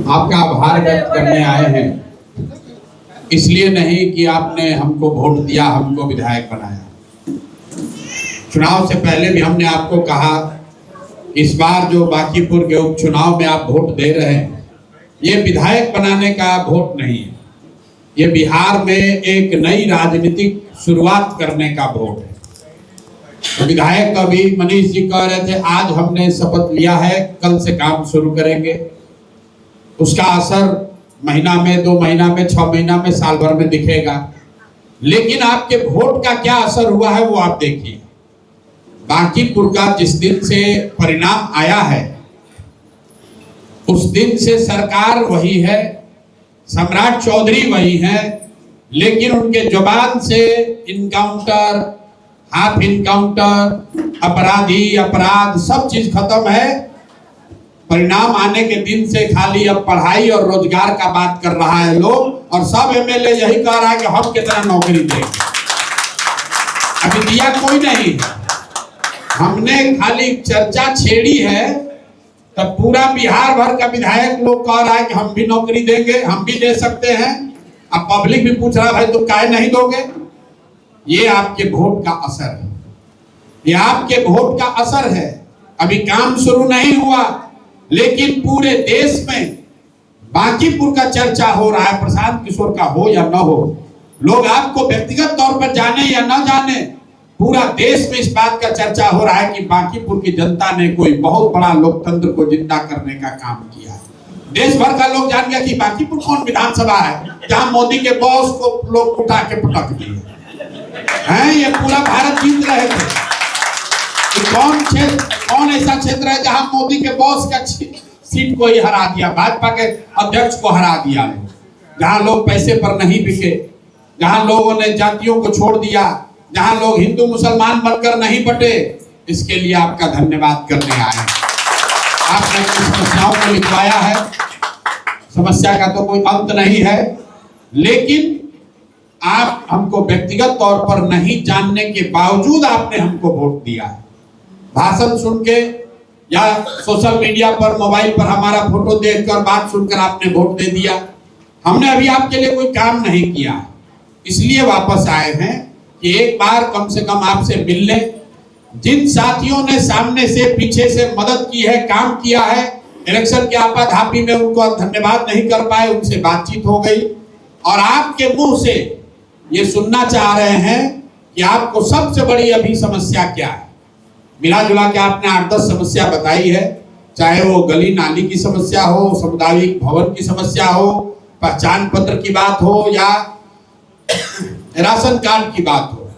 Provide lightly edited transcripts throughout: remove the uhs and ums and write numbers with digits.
आपका आभार व्यक्त करने आए हैं, इसलिए नहीं कि आपने हमको वोट दिया, हमको विधायक बनाया। चुनाव से पहले भी हमने आपको कहा, इस बार जो बांकीपुर के उपचुनाव में आप वोट दे रहे हैं, ये विधायक बनाने का वोट नहीं है, ये बिहार में एक नई राजनीतिक शुरुआत करने का वोट है। तो विधायक का भी मनीष जी कह रहे थे, आज हमने शपथ लिया है, कल से काम शुरू करेंगे। उसका असर महीना में, 2 महीना में, 6 महीना में, साल भर में दिखेगा। लेकिन आपके वोट का क्या असर हुआ है वो आप देखिए। बांकीपुर का जिस दिन से परिणाम आया है, उस दिन से सरकार वही है, सम्राट चौधरी वही है, लेकिन उनके जुबान से इनकाउंटर, हाफ इनकाउंटर, अपराधी, अपराध सब चीज खत्म है। परिणाम आने के दिन से खाली अब पढ़ाई और रोजगार का बात कर रहा है लोग, और सब एमएलए यही कह रहा है कि हम कितना नौकरी देंगे। अभी दिया कोई नहीं है, हमने खाली चर्चा छेड़ी है, तब पूरा बिहार भर का विधायक लोग कह रहा है कि हम भी नौकरी देंगे, हम भी दे सकते हैं। अब पब्लिक भी पूछ रहा है, भाई तुम काहे नहीं दोगे? ये आपके वोट का असर है, ये आपके वोट का असर है। अभी काम शुरू नहीं हुआ, लेकिन पूरे देश में बांकीपुर का चर्चा हो रहा है। प्रशांत किशोर का हो या न हो, लोग आपको व्यक्तिगत तौर पर जाने या न जाने, पूरा देश में इस बात का चर्चा हो रहा है कि बांकीपुर की जनता ने कोई बहुत बड़ा लोकतंत्र को जिंदा करने का काम किया है। देश भर का लोग जान गया कि बांकीपुर कौन विधानसभा है जहां मोदी के बॉस को लोग उठा के पटक दिए हैं। ये पूरा भारत जीत रहे थे कि कौन ऐसा क्षेत्र है जहां मोदी के बॉस का सीट को ही हरा दिया, भाजपा के अध्यक्ष को हरा दिया, जहां लोग पैसे पर नहीं बिके, जहां लोगों ने जातियों को छोड़ दिया, जहां लोग हिंदू मुसलमान बनकर नहीं बटे। इसके लिए आपका धन्यवाद करने आए। आपने समस्याओं को लिखवाया है, समस्या का तो कोई अंत नहीं है, लेकिन आप हमको व्यक्तिगत तौर पर नहीं जानने के बावजूद आपने हमको वोट दिया है। भाषण सुन के या सोशल मीडिया पर, मोबाइल पर हमारा फोटो देखकर, बात सुनकर आपने वोट दे दिया। हमने अभी आपके लिए कोई काम नहीं किया, इसलिए वापस आए हैं कि एक बार कम से कम आपसे मिल लें। जिन साथियों ने सामने से, पीछे से मदद की है, काम किया है, इलेक्शन के आपाधापी में उनको धन्यवाद नहीं कर पाए, उनसे बातचीत हो गई, और आपके मुंह से ये सुनना चाह रहे हैं कि आपको सबसे बड़ी अभी समस्या क्या है। मिला जुला के आपने 8-10 समस्या बताई है, चाहे वो गली नाली की समस्या हो, सामुदायिक भवन की समस्या हो, पहचान पत्र की बात हो, या राशन कार्ड की बात हो,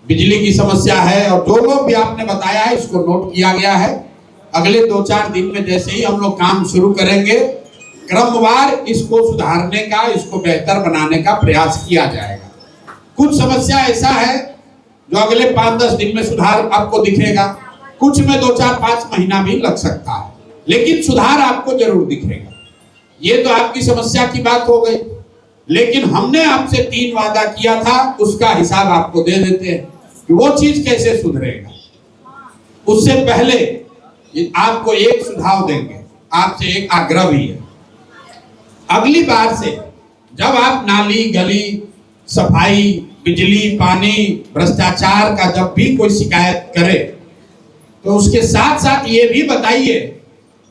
बिजली की समस्या है, और जो लोग भी आपने बताया है इसको नोट किया गया है। अगले 2-4 दिन में जैसे ही हम लोग काम शुरू करेंगे, क्रमवार इसको सुधारने का, इसको बेहतर बनाने का प्रयास किया जाएगा। कुछ समस्या ऐसा है जो अगले 5-10 दिन में सुधार आपको दिखेगा, कुछ में 2-4-5 महीना भी लग सकता है, लेकिन सुधार आपको जरूर दिखेगा। ये तो आपकी समस्या की बात हो गई, लेकिन हमने आपसे 3 वादा किया था, उसका हिसाब आपको दे देते हैं कि वो चीज कैसे सुधरेगा। उससे पहले आपको एक सुझाव देंगे, आपसे एक आग्रह भी है। अगली बार से जब आप नाली, गली, सफाई, बिजली, पानी, भ्रष्टाचार का जब भी कोई शिकायत करे, तो उसके साथ साथ ये भी बताइए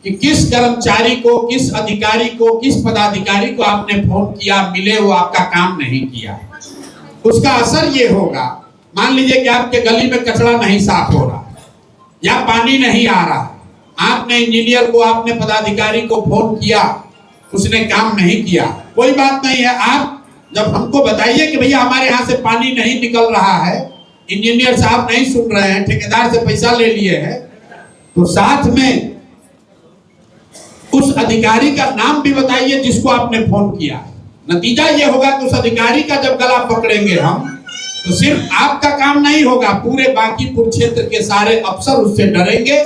कि किस कर्मचारी को, किस अधिकारी को, किस पदाधिकारी को आपने फोन किया, मिले, वो आपका काम नहीं किया। उसका असर ये होगा, मान लीजिए कि आपके गली में कचरा नहीं साफ हो रहा या पानी नहीं आ रहा, आपने इंजीनियर को, आपने पदाधिकारी को फोन किया, उसने काम नहीं किया, कोई बात नहीं है। आप जब हमको बताइए कि भैया हमारे यहाँ से पानी नहीं निकल रहा है, इंजीनियर साहब नहीं सुन रहे हैं, ठेकेदार से पैसा ले लिए हैं, तो साथ में उस अधिकारी का नाम भी बताइए जिसको आपने फोन किया। नतीजा ये होगा कि उस अधिकारी का जब गला पकड़ेंगे हम, तो सिर्फ आपका काम नहीं होगा, पूरे बांकीपुर क्षेत्र के सारे अफसर उससे डरेंगे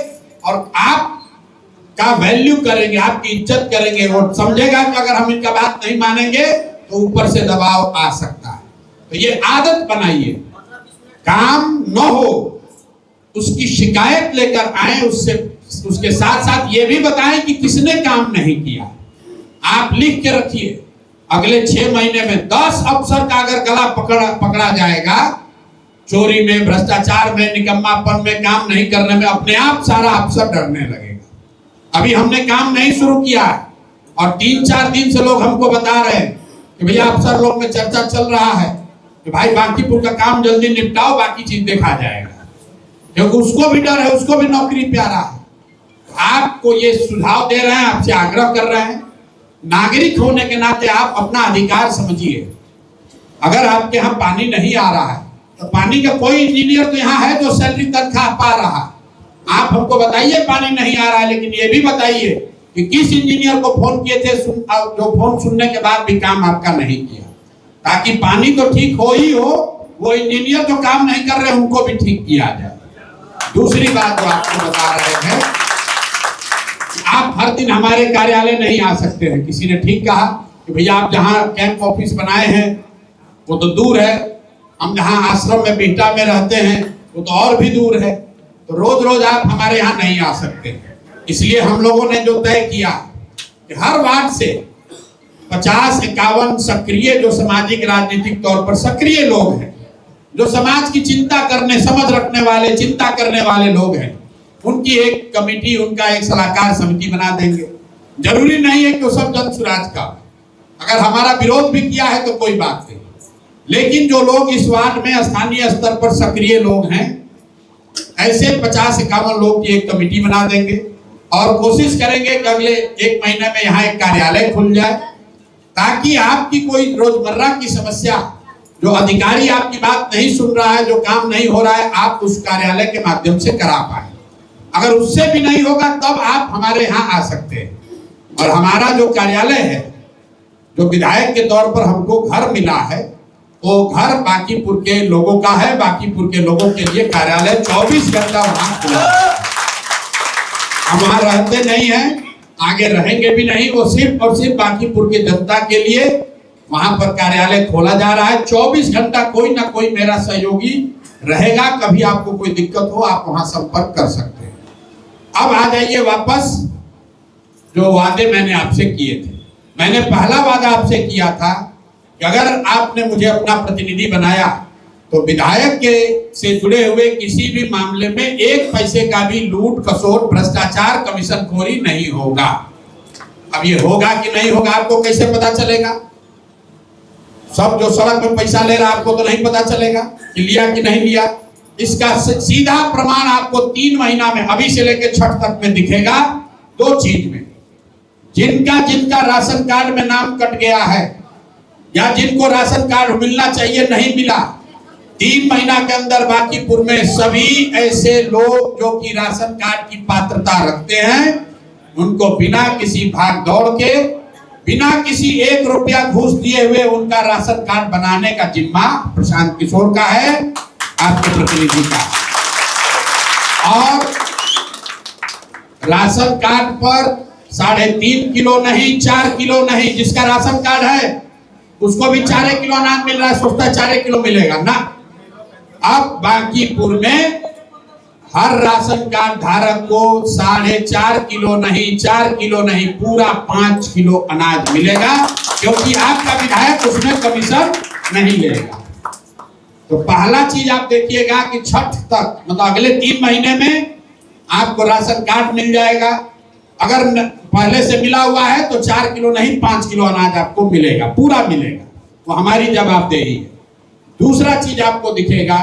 और आप का वैल्यू करेंगे, आपकी इज्जत करेंगे। वो समझेगा कि अगर हम इनका बात नहीं मानेंगे तो ऊपर से दबाव आ सकता है। तो ये आदत बनाइए, काम न हो उसकी शिकायत लेकर आए, उससे उसके साथ साथ ये भी बताएं कि किसने काम नहीं किया। आप लिख के रखिए, अगले 6 महीने में 10 अफसर का अगर गला पकड़ा जाएगा चोरी में, भ्रष्टाचार में, निकम्मापन में, काम नहीं करने में, अपने आप सारा अफसर डरने लगेगा। अभी हमने काम नहीं शुरू किया और 3-4 दिन से लोग हमको बता रहे हैं कि भैया अफसर लोग में चर्चा चल रहा है कि भाई बांकीपुर का काम जल्दी निपटाओ, बाकी चीज देखा जाएगा, क्योंकि उसको भी डर है, उसको भी नौकरी प्यारा है। आपको ये सुझाव दे रहे हैं, आपसे आग्रह कर रहे हैं, नागरिक होने के नाते आप अपना अधिकार समझिए। अगर आपके यहाँ पानी नहीं आ रहा है तो पानी का कोई इंजीनियर तो यहाँ है जो सैलरी तनख्वाह पा रहा। आप हमको बताइए पानी नहीं आ रहा है, लेकिन ये भी बताइए कि किस इंजीनियर को फोन किए थे जो फोन सुनने के बाद भी काम आपका नहीं किया, ताकि पानी तो ठीक हो ही हो, वो इंजीनियर जो काम नहीं कर रहे उनको भी ठीक किया जाए। दूसरी बात जो आपको बता रहे हैं, आप हर दिन हमारे कार्यालय नहीं आ सकते हैं। किसी ने ठीक कहा कि भैया आप जहाँ कैंप ऑफिस बनाए हैं वो तो दूर है, हम जहाँ आश्रम में बिहटा में रहते हैं वो तो और भी दूर है, तो रोज रोज आप हमारे यहाँ नहीं आ सकते। इसलिए हम लोगों ने जो तय किया कि हर वार्ड से 50-51 सक्रिय, जो सामाजिक राजनीतिक तौर पर सक्रिय लोग हैं, जो समाज की चिंता करने, समझ रखने वाले, चिंता करने वाले लोग हैं, उनकी एक कमेटी, उनका एक सलाहकार समिति बना देंगे। जरूरी नहीं है कि वो सब जन सुराज का, अगर हमारा विरोध भी किया है तो कोई बात नहीं, लेकिन जो लोग इस वार्ड में स्थानीय स्तर पर सक्रिय लोग हैं, ऐसे 50-51 लोग की एक कमेटी बना देंगे और कोशिश करेंगे कि अगले 1 महीने में यहाँ एक कार्यालय खुल जाए, ताकि आपकी कोई रोजमर्रा की समस्या, जो अधिकारी आपकी बात नहीं सुन रहा है, जो काम नहीं हो रहा है, आप उस कार्यालय के माध्यम से करा पाए। अगर उससे भी नहीं होगा तब आप हमारे यहाँ आ सकते हैं। और हमारा जो कार्यालय है, जो विधायक के तौर पर हमको घर मिला है, वो घर बांकीपुर के लोगों का है। बांकीपुर के लोगों के लिए कार्यालय 24 घंटा वहां खुला है। हम वहां रहते नहीं हैं, आगे रहेंगे भी नहीं, वो सिर्फ और सिर्फ बांकीपुर की जनता के लिए वहां पर कार्यालय खोला जा रहा है। 24 घंटा कोई ना कोई मेरा सहयोगी रहेगा, कभी आपको कोई दिक्कत हो आप वहां संपर्क कर सकते हैं। अब आ जाइए वापस, जो वादे मैंने आपसे किए थे। मैंने पहला वादा आपसे किया था कि अगर आपने मुझे अपना प्रतिनिधि बनाया तो विधायक के से जुड़े हुए किसी भी मामले में 1 पैसे का भी लूट खसोट, भ्रष्टाचार, कमीशनखोरी नहीं होगा। अब ये होगा कि नहीं होगा आपको कैसे पता चलेगा? सब जो सड़क में पैसा ले रहा आपको तो नहीं पता चलेगा कि लिया कि नहीं लिया। इसका सीधा प्रमाण आपको 3 महीना में, अभी से लेकर छठ तक में दिखेगा। 2 चीज में, जिनका राशन कार्ड में नाम कट गया है या जिनको राशन कार्ड मिलना चाहिए नहीं मिला, 3 महीना के अंदर बांकीपुर में सभी ऐसे लोग जो कि राशन कार्ड की पात्रता रखते हैं, उनको बिना किसी भाग दौड़ के, बिना किसी 1 रुपया घूस दिए हुए उनका राशन कार्ड बनाने का जिम्मा प्रशांत किशोर का है, आपके प्रतिनिधि का। और राशन कार्ड पर 3.5 किलो नहीं, 4 किलो नहीं, जिसका राशन कार्ड है उसको भी 4 किलो अनाज मिल रहा है, सोचता है 4 किलो मिलेगा ना। अब बांकीपुर में हर राशन कार्ड धारक को 4.5 किलो नहीं, 4 किलो नहीं, पूरा 5 किलो अनाज मिलेगा, क्योंकि आपका विधायक उसमें कमीशन नहीं लेगा। तो पहला चीज आप देखिएगा कि छठ तक, मतलब अगले 3 महीने में आपको राशन कार्ड मिल जाएगा। अगर पहले से मिला हुआ है तो 4 किलो नहीं, 5 किलो अनाज आपको मिलेगा, पूरा मिलेगा। वो हमारी जवाबदेही है। दूसरा चीज आपको दिखेगा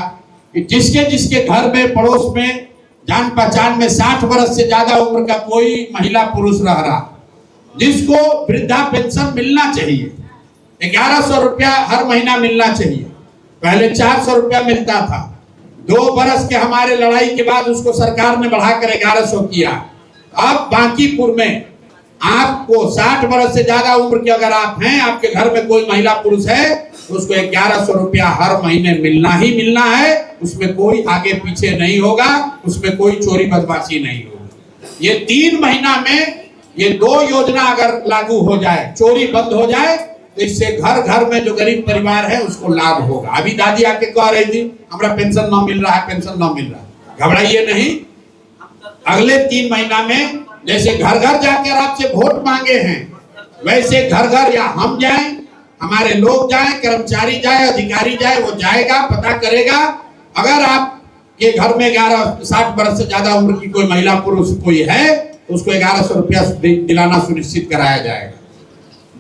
कि जिसके घर में, पड़ोस में, जान पहचान में 60 वर्ष से ज्यादा उम्र का कोई महिला पुरुष रह रहा, जिसको वृद्धा पेंशन मिलना चाहिए, 1100 रुपया हर महीना मिलना चाहिए। पहले 400 रुपया मिलता था। 2 बरस के हमारे लड़ाई के बाद उसको सरकार ने बढ़ाकर 1100 किया। अब बांकीपुर में आपको 60 वर्ष से ज्यादा उम्र के अगर आप हैं, आपके घर में कोई महिला पुरुष है, तो उसको 1100 रुपया हर महीने मिलना ही मिलना है। उसमें कोई आगे पीछे नहीं होगा, उसमें कोई चोरी बदमाशी नहीं होगी। ये 3 महीना में ये 2 योजना अगर लागू हो जाए, चोरी बंद हो जाए, तो इससे घर घर में जो गरीब परिवार है उसको लाभ होगा। अभी दादी आके कह रही थी हमारा पेंशन ना मिल रहा है, पेंशन ना मिल रहा है। घबराइए नहीं, अगले 3 महीना में जैसे घर घर जाकर आपसे वोट मांगे हैं, वैसे घर घर या हम जाएं, हमारे लोग जाएं, कर्मचारी जाए, अधिकारी जाए, वो जाएगा, पता करेगा। अगर आपके घर में 60 वर्ष से ज्यादा उम्र की कोई महिला पुरुष कोई है तो उसको 1100 रुपया दिलाना सुनिश्चित कराया जाएगा।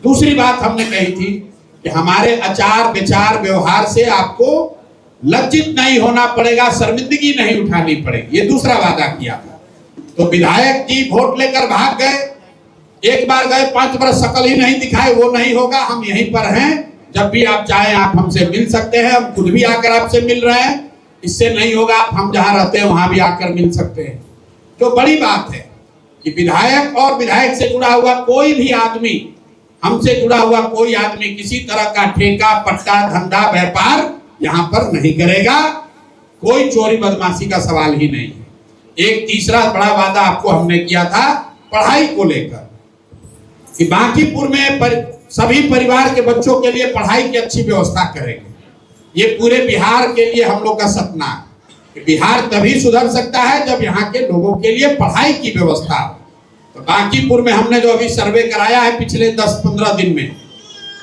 दूसरी बात हमने कही थी कि हमारे आचार विचार व्यवहार से आपको लज्जित नहीं होना पड़ेगा, शर्मिंदगी नहीं उठानी पड़ेगी, ये दूसरा वादा किया था। तो विधायक जी वोट लेकर भाग गए, एक बार गए, 5 वर्ष शकल ही नहीं दिखाए, वो नहीं होगा। हम यहीं पर हैं, जब भी आप चाहें आप हमसे मिल सकते हैं, हम खुद भी आकर आपसे मिल रहे हैं। इससे नहीं होगा, आप हम जहां रहते हैं वहां भी आकर मिल सकते हैं। तो बड़ी बात है कि विधायक और विधायक से जुड़ा हुआ कोई भी आदमी, हमसे जुड़ा हुआ कोई आदमी किसी तरह का ठेका पट्टा धंधा व्यापार यहाँ पर नहीं करेगा। कोई चोरी बदमाशी का सवाल ही नहीं है। एक तीसरा बड़ा वादा आपको हमने किया था पढ़ाई को लेकर कि बांकीपुर में सभी परिवार के बच्चों के लिए पढ़ाई की अच्छी व्यवस्था करेंगे। ये पूरे बिहार के लिए हम लोग का सपना है कि बिहार तभी सुधर सकता है जब यहाँ के लोगों के लिए पढ़ाई की व्यवस्था हो। तो बांकीपुर में हमने जो अभी सर्वे कराया है पिछले 10-15 दिन में,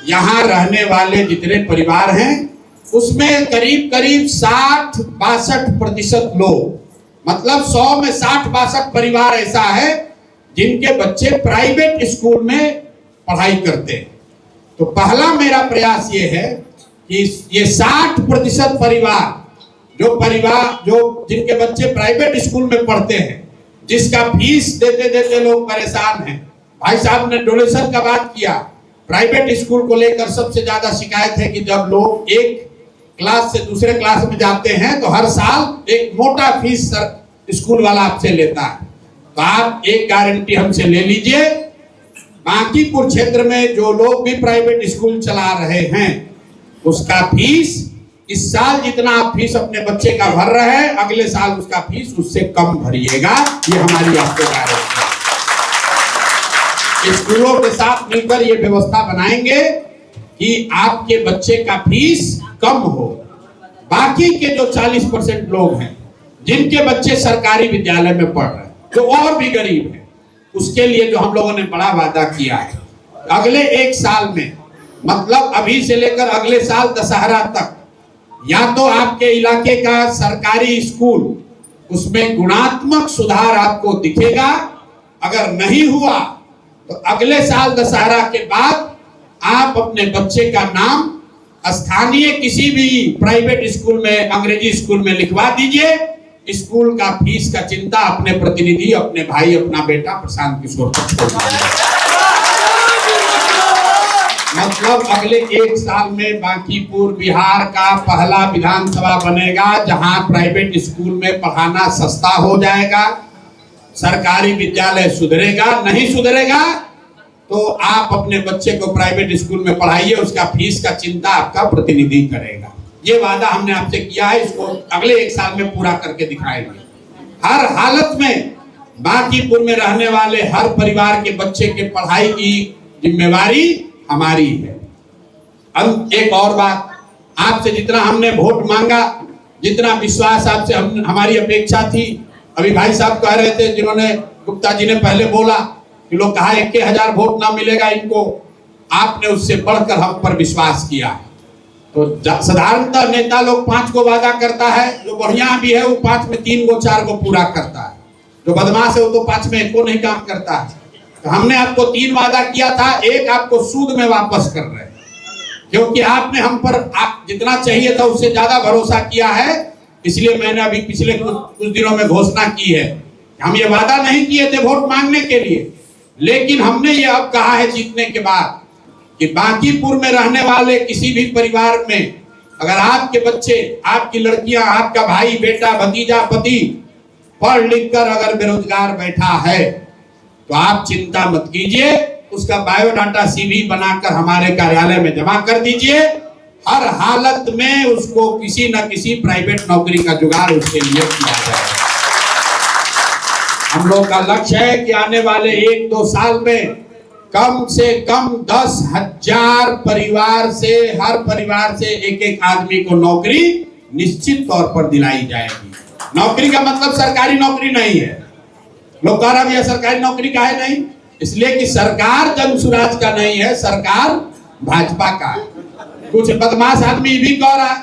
यहाँ रहने वाले जितने परिवार हैं उसमें करीब 60-62% लोग, मतलब 100 में 60-62 परिवार ऐसा है जिनके बच्चे प्राइवेट स्कूल में पढ़ाई करते हैं। तो पहला मेरा प्रयास ये है कि ये 60% परिवार जो जिनके बच्चे प्राइवेट स्कूल में पढ़ते हैं, जिसका फीस देते देते लोग परेशान हैं। भाई साहब ने डोनेशन का बात किया, प्राइवेट स्कूल को लेकर सबसे ज्यादा शिकायत है कि जब लोग एक क्लास से दूसरे क्लास में जाते हैं तो हर साल एक मोटा फीस स्कूल वाला आपसे लेता है। तो आप एक गारंटी हमसे ले लीजिए, बांकीपुर क्षेत्र में जो लोग भी प्राइवेट स्कूल चला रहे हैं उसका फीस इस साल जितना आप फीस अपने बच्चे का भर रहे हैं, अगले साल उसका फीस उससे कम भरिएगा। ये हमारी आपको गारंटी है। स्कूलों के साथ मिलकर ये व्यवस्था बनाएंगे कि आपके बच्चे का फीस कम हो। बाकी के जो 40% लोग हैं जिनके बच्चे सरकारी विद्यालय में पढ़ रहे हैं, जो और भी गरीब है, उसके लिए जो हम लोगों ने बड़ा वादा किया है, अगले 1 साल में, मतलब अभी से लेकर अगले साल दशहरा तक, या तो आपके इलाके का सरकारी स्कूल उसमें गुणात्मक सुधार आपको दिखेगा। अगर नहीं हुआ तो अगले साल दशहरा के बाद आप अपने बच्चे का नाम स्थानीय किसी भी प्राइवेट स्कूल में, अंग्रेजी स्कूल में लिखवा दीजिए। स्कूल का फीस का चिंता अपने प्रतिनिधि, अपने भाई, अपना बेटा प्रशांत किशोर को छोड़ दीजिए। मतलब अगले 1 साल में बांकीपुर बिहार का पहला विधानसभा बनेगा जहां प्राइवेट स्कूल में पढ़ाना सस्ता हो जाएगा, सरकारी विद्यालय सुधरेगा। नहीं सुधरेगा तो आप अपने बच्चे को प्राइवेट स्कूल में पढ़ाइए, उसका फीस का चिंता आपका प्रतिनिधि करेगा। ये वादा हमने आपसे किया है, इसको अगले 1 साल में पूरा करके दिखाएंगे। हर हालत में बांकीपुर में रहने वाले हर परिवार के बच्चे के पढ़ाई की जिम्मेवारी हमारी है। अब एक और बात, आपसे जितना हमने वोट मांगा, जितना विश्वास आपसे हमारी अपेक्षा थी, अभी भाई साहब कह रहे थे, जिन्होंने गुप्ता जी ने पहले बोला कि लोग कहा 21,000 वोट ना मिलेगा इनको, आपने उससे बढ़कर हम पर विश्वास किया है। तो साधारणतः नेता लोग 5 को वादा करता है, जो बढ़िया भी है वो 5 में 3 को 4 को पूरा करता है, जो बदमाश है वो तो 5 में 1 को नहीं काम करता है। तो हमने आपको 3 वादा किया था, एक आपको सूद में वापस कर रहे हैं, क्योंकि आपने हम पर जितना चाहिए था उससे ज्यादा भरोसा किया है। इसलिए मैंने अभी पिछले कुछ दिनों में घोषणा की है, हम ये वादा नहीं किए थे वोट मांगने के लिए, लेकिन हमने ये अब कहा है जीतने के बाद कि बांकीपुर में रहने वाले किसी भी परिवार में अगर आपके बच्चे, आपकी लड़कियां, आपका भाई, बेटा, भतीजा, पति पढ़ लिख कर अगर बेरोजगार बैठा है तो आप चिंता मत कीजिए, उसका बायोडाटा CV बनाकर हमारे कार्यालय में जमा कर दीजिए। हर हालत में उसको किसी न किसी प्राइवेट नौकरी का जुगाड़ उसके लिए किया जाएगा। हम लोग का लक्ष्य है कि आने वाले 1-2 साल में कम से कम 10,000 परिवार से, हर परिवार से एक आदमी को नौकरी निश्चित तौर पर दिलाई जाएगी। नौकरी का मतलब सरकारी नौकरी नहीं है, लोग कह रहे हैं सरकारी नौकरी का है नहीं, इसलिए कि सरकार जनसुराज का नहीं है, सरकार भाजपा का है। कुछ बदमाश आदमी भी कह रहा है,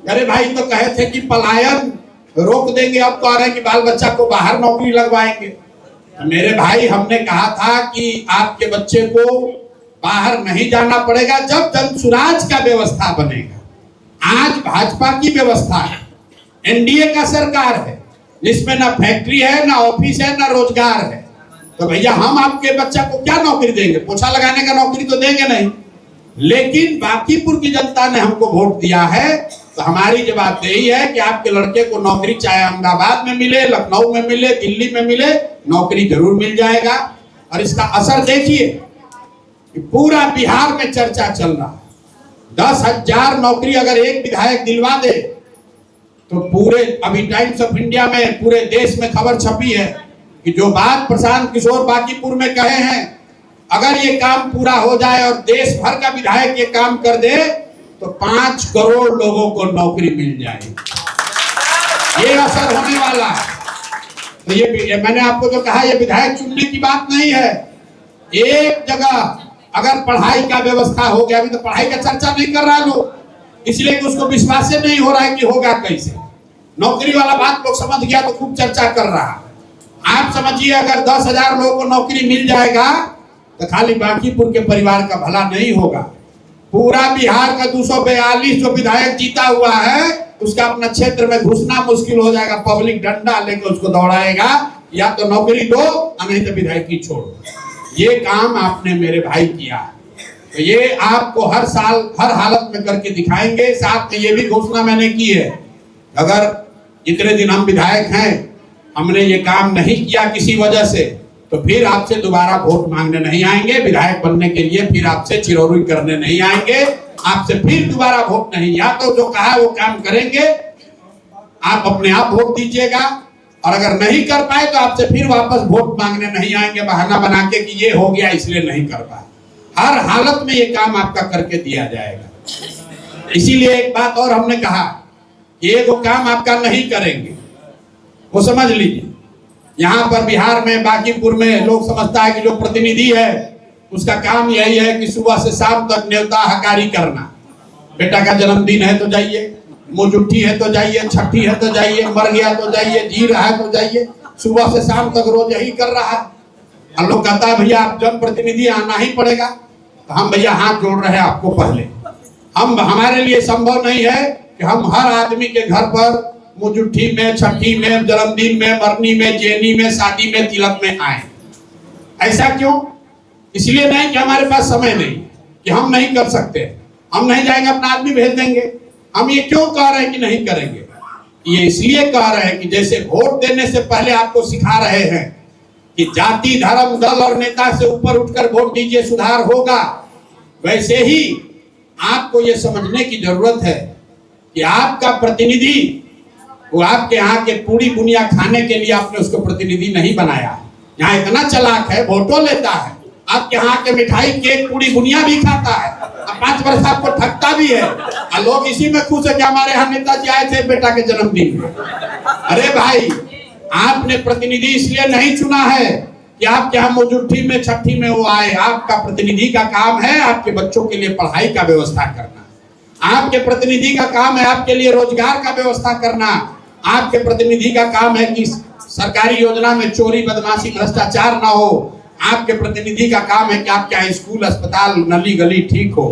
अरे भाई तो कहे थे कि पलायन रोक देंगे, अब कह रहे हैं कि बाल बच्चा को बाहर नौकरी लगवाएंगे। तो मेरे भाई हमने कहा था कि आपके बच्चे को बाहर नहीं जाना पड़ेगा जब जनसुराज का व्यवस्था बनेगा। आज भाजपा की व्यवस्था है, एनडीए का सरकार है, जिसमें ना फैक्ट्री है, ना ऑफिस है, ना रोजगार है। तो भैया हम आपके बच्चा को क्या नौकरी देंगे? पोछा लगाने का नौकरी तो देंगे नहीं। लेकिन बांकीपुर की जनता ने हमको वोट दिया है, तो हमारी जवाबदेही है कि आपके लड़के को नौकरी चाहे अहमदाबाद में मिले, लखनऊ में मिले, दिल्ली में मिले, नौकरी जरूर मिल जाएगा। और इसका असर देखिए कि पूरा बिहार में चर्चा चल रहा है। 10,000 नौकरी अगर एक विधायक दिलवा दे तो पूरे, अभी टाइम्स ऑफ इंडिया में पूरे देश में खबर छपी है कि जो बात प्रशांत किशोर बांकीपुर में कहे हैं, अगर ये काम पूरा हो जाए और देश भर का विधायक ये काम कर दे तो 5 करोड़ लोगों को नौकरी मिल जाएगी। ये असर होने वाला है। तो ये मैंने आपको जो कहा, ये विधायक चुनने की बात नहीं है। एक जगह अगर पढ़ाई का व्यवस्था हो गया, अभी तो पढ़ाई का चर्चा नहीं कर रहा लोग, इसलिए कि उसको विश्वास से नहीं हो रहा है कि होगा कैसे। नौकरी वाला बात लोग समझ गया तो खूब चर्चा कर रहा है। आप समझिए अगर 10,000 लोगों को नौकरी मिल जाएगा तो खाली बांकीपुर के परिवार का भला नहीं होगा, पूरा बिहार का 242 जो विधायक जीता हुआ है उसका अपना क्षेत्र में घुसना मुश्किल हो जाएगा। पब्लिक डंडा लेकर उसको दौड़ाएगा, या तो नौकरी दो और नहीं तो विधायकी छोड़ो। ये काम आपने मेरे भाई किया, तो ये आपको हर साल हर हालत में करके दिखाएंगे। साथ में ये भी घोषणा मैंने की है, अगर इतने दिन हम विधायक हैं, हमने ये काम नहीं किया किसी वजह से, तो फिर आपसे दोबारा वोट मांगने नहीं आएंगे। विधायक बनने के लिए फिर आपसे चिरौरी करने नहीं आएंगे, आपसे फिर दोबारा वोट नहीं। या तो जो कहा वो काम करेंगे, आप अपने आप वोट दीजिएगा, और अगर नहीं कर पाए तो आपसे फिर वापस वोट मांगने नहीं आएंगे बहाना बना के कि ये हो गया इसलिए नहीं कर पाए। हर हालत में ये काम आपका करके दिया जाएगा। इसीलिए एक बात और हमने कहा कि ये वो काम आपका नहीं करेंगे, वो समझ लीजिए। यहाँ पर बिहार में बांकीपुर में लोग समझता है कि जो प्रतिनिधि है उसका काम यही है कि सुबह से शाम तक न्योता हकारी करना। बेटा का जन्मदिन है तो जाइए, मुजुट्ठी है तो जाइए, छठी है तो जाइए, मर गया तो जाइए, जी रहा है तो जाइए, सुबह से शाम तक रोज यही कर रहा है। और लोग कहता है भैया आप जनप्रतिनिधि आना ही पड़ेगा। तो हम भैया हाथ जोड़ रहे हैं आपको, पहले हमारे लिए संभव नहीं है कि हम हर आदमी के घर पर मुजुट्ठी में, छठी में, जन्मदिन में, मरनी में, जेनी में, शादी में, तिलक में आए। ऐसा क्यों? इसलिए नहीं कि हमारे पास समय नहीं, कि हम नहीं कर सकते, हम नहीं जाएंगे, अपना आदमी भेज देंगे। हम ये क्यों कह रहे हैं कि नहीं करेंगे? ये इसलिए कह रहे हैं कि जैसे वोट देने से पहले आपको सिखा रहे हैं कि जाति, धर्म, दल और नेता से ऊपर उठकर वोट दीजिए, सुधार होगा, वैसे ही आपको ये समझने की जरूरत है कि आपका प्रतिनिधि वो आपके यहाँ के पूरी बुनिया खाने के लिए आपने उसको प्रतिनिधि नहीं बनाया। यहाँ इतना चालाक है, वोटों लेता है, आपके यहाँ के मिठाई, केक, पूरी बुनिया भी खाता है, 5 वर्ष आपको ठगता भी है, और लोग इसी में खुश है कि हमारे यहाँ नेताजी आए थे बेटा के जन्मदिन में। अरे भाई, आपने प्रतिनिधि इसलिए नहीं चुना है कि आपके यहाँ मुजुट्ठी में, छठी में वो आए। आपका प्रतिनिधि का काम है आपके बच्चों के लिए पढ़ाई का व्यवस्था करना, आपके प्रतिनिधि का काम है आपके लिए रोजगार का व्यवस्था करना, आपके प्रतिनिधि का काम है कि सरकारी योजना में चोरी, बदमाशी, भ्रष्टाचार ना हो, आपके प्रतिनिधि का काम है कि आपके यहाँ स्कूल, अस्पताल, नली गली ठीक हो।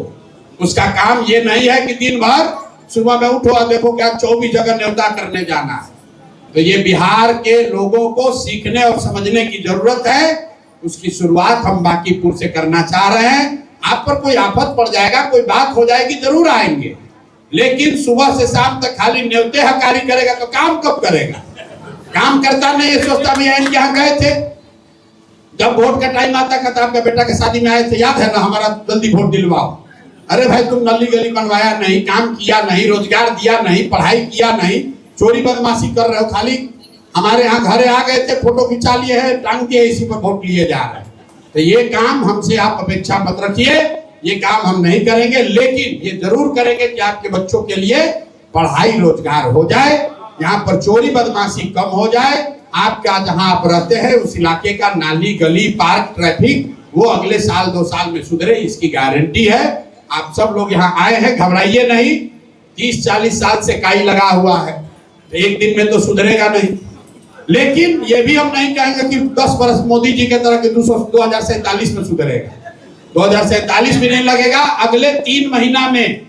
उसका काम ये नहीं है कि दिन भर सुबह में उठो और देखो क्या 24 जगह न्योता करने जाना है। तो ये बिहार के लोगों को सीखने और समझने की जरूरत है। उसकी शुरुआत हम बांकीपुर से करना चाह रहे हैं। आप पर कोई आफत पड़ जाएगा, कोई बात हो जाएगी, जरूर आएंगे, लेकिन सुबह से शाम तक खाली न्योते हकारी करेगा तो काम कब करेगा? काम करता नहीं, ये सोचता भैया इनके यहाँ गए थे, जब वोट का टाइम आता कहता आपका बेटा के शादी में आए थे, याद है ना, हमारा जल्दी वोट दिलवाओ। अरे भाई तुम नली गली बनवाया नहीं, काम किया नहीं, रोजगार दिया नहीं, पढ़ाई किया नहीं, चोरी बदमाशी कर रहे हो, खाली हमारे यहाँ घरे आ गए थे, फोटो खिंचा लिए है, टांग दिए, इसी पर वोट लिए जा रहे हैं। तो ये काम हमसे आप अपेक्षा मत रखिए, ये काम हम नहीं करेंगे, लेकिन ये जरूर करेंगे कि आपके बच्चों के लिए पढ़ाई, रोजगार हो जाए, यहाँ पर चोरी बदमाशी कम हो जाए, आपका जहां आप रहते हैं उस इलाके का नाली गली पार्क ट्रैफिक वो अगले साल 2 साल में सुधरे, इसकी गारंटी है। आप सब लोग यहाँ आए हैं, घबराइए नहीं। 30-40 साल से काई लगा हुआ है, तो एक दिन में तो सुधरेगा नहीं। लेकिन ये भी हम नहीं कहेंगे कि 10 वर्ष मोदी जी के तरह के 2047 में सुधरेगा। 2047 भी नहीं लगेगा। अगले 3 महीना में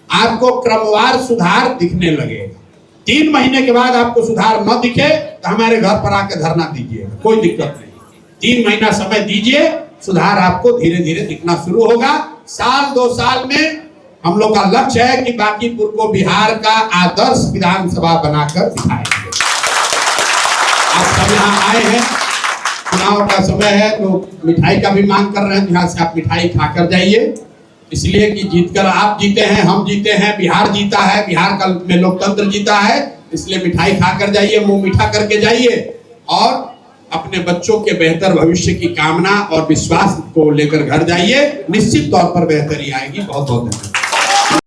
आपको क्रमवार सुधार दिखने लगेगा। 3 महीने के बाद आपको सुधार न दिखे तो हमारे घर पर आके धरना दीजिएगा, कोई दिक्कत नहीं। 3 महीना समय दीजिए, सुधार आपको धीरे धीरे दिखना शुरू होगा। साल 2 साल में हम लोग का लक्ष्य है कि बांकीपुर को बिहार का आदर्श विधानसभा बनाकर दिखाएंगे। आप सब यहाँ आए हैं, चुनाव का समय है तो मिठाई का भी मांग कर रहे हैं, यहाँ से आप मिठाई खाकर जाइए। इसलिए कि जीतकर आप जीते हैं, हम जीते हैं, बिहार जीता है, बिहार का में लोकतंत्र जीता है, इसलिए मिठाई खाकर जाइए, मुंह मीठा करके जाइए और अपने बच्चों के बेहतर भविष्य की कामना और विश्वास को लेकर घर जाइए। निश्चित तौर पर बेहतरी आएगी। बहुत बहुत धन्यवाद।